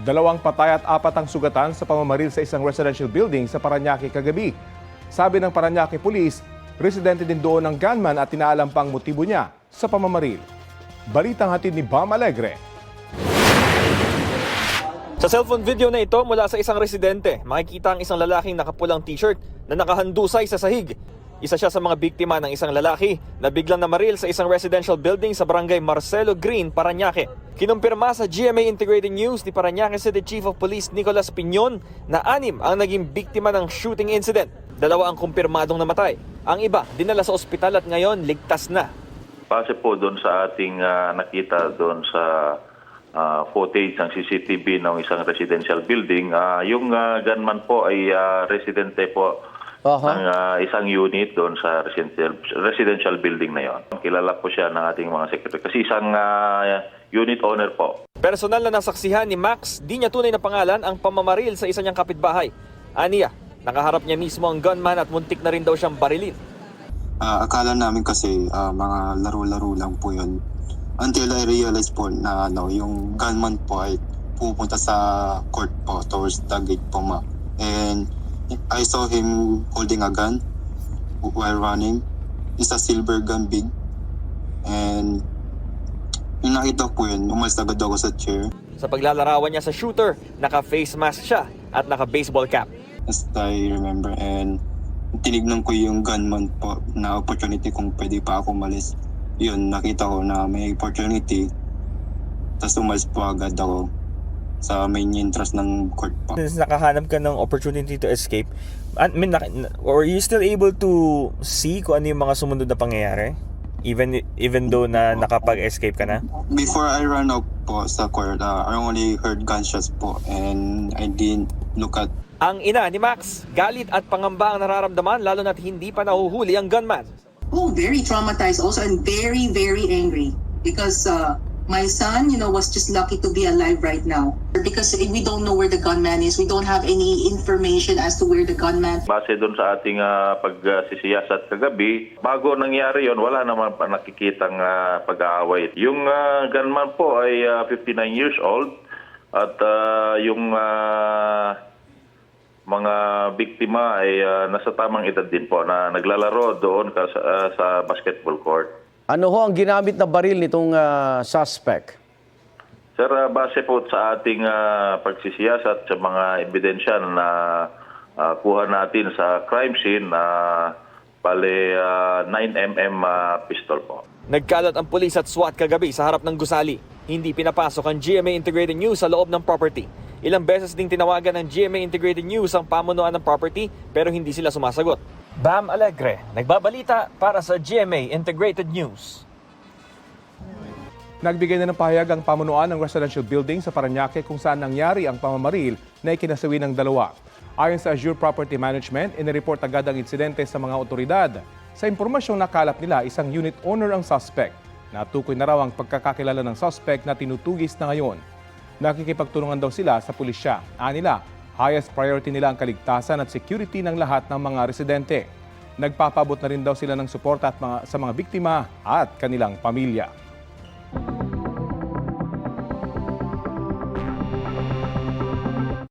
2 patay at 4 ang sugatan sa pamamaril sa isang residential building sa Parañaque kagabi. Sabi ng Parañaque Police, residente din doon ang gunman at tinaalam pang motibo niya sa pamamaril. Balitang hatid ni Bam Alegre. Sa cellphone video na ito mula sa isang residente, makikita ang isang lalaking nakapulang t-shirt na nakahandusay sa sahig. Isa siya sa mga biktima ng isang lalaki na biglang namaril sa isang residential building sa barangay Marcelo Green, Parañaque. Kinumpirma sa GMA Integrated News ni Parañaque City Chief of Police Nicolas Piñon na 6 ang naging biktima ng shooting incident. 2 ang kumpirmadong namatay. Ang iba dinala sa ospital at ngayon ligtas na. Base po doon sa ating nakita doon sa footage ng CCTV ng isang residential building, yung gunman po ay residente po ng isang unit doon sa residential building na yon. Kilala po siya ng ating mga secretary kasi isang unit owner po. Personal na nasaksihan ni Max, di niya tunay na pangalan ang pamamaril sa isa niyang kapitbahay. Aniya, nakaharap niya mismo ang gunman at muntik na rin daw siyang barilin. Akala namin kasi mga laro-laro lang po yun. Until I realized po na yung gunman po ay pupunta sa court po towards the gate po And I saw him holding a gun while running. It's a silver gun big. And yung nakita po yun, umalis agad ako sa chair. Sa paglalarawan niya sa shooter, naka-face mask siya at naka-baseball cap. As I remember, and tinignan ko yung gunman po na opportunity kung pwede pa ako umalis. Yun, nakita ko na may opportunity. Tapos umalis po agad ako sa main entrance ng court po. Since nakahanap ka ng opportunity to escape, were you still able to see kung ano yung mga sumunod na pangyayari? Even though na nakapag-escape ka na? Before I ran out po sa court, I only heard gunshots po and I didn't look at. Ang ina ni Max, galit at pangamba ang nararamdaman lalo na't hindi pa nahuhuli ang gunman. Oh, very traumatized also and very, very angry because my son, was just lucky to be alive right now. Because we don't know where the gunman is. We don't have any information as to where the gunman. Base doon sa ating pagsisiyasat kagabi, bago nangyari yon, wala naman pa nakikitang pag-aaway. Yung gunman po ay 59 years old at yung mga biktima ay nasa tamang edad din po na naglalaro doon sa basketball court. Ano ho ang ginamit na baril nitong suspect? Sir, base po sa ating pagsisiyasat sa mga ebidensya na kuha natin sa crime scene, bale 9mm pistol po. Nagkalat ang pulis at SWAT kagabi sa harap ng gusali. Hindi pinapasok ang GMA Integrated News sa loob ng property. Ilang beses ding tinawagan ng GMA Integrated News ang pamunuan ng property pero hindi sila sumasagot. Bam Alegre, nagbabalita para sa GMA Integrated News. Nagbigay na ng pahayag ang pamunuan ng residential building sa Parañaque kung saan nangyari ang pamamaril na ikinasawi ng 2. Ayon sa Azure Property Management, inireport agad ang insidente sa mga otoridad. Sa impormasyong nakalap nila, isang unit owner ang suspect. Natukoy na raw ang pagkakakilala ng suspect na tinutugis na ngayon. Nakikipagtulungan daw sila sa pulisya. Anila, highest priority nila ang kaligtasan at security ng lahat ng mga residente. Nagpapabot na rin daw sila ng suporta sa mga biktima at kanilang pamilya.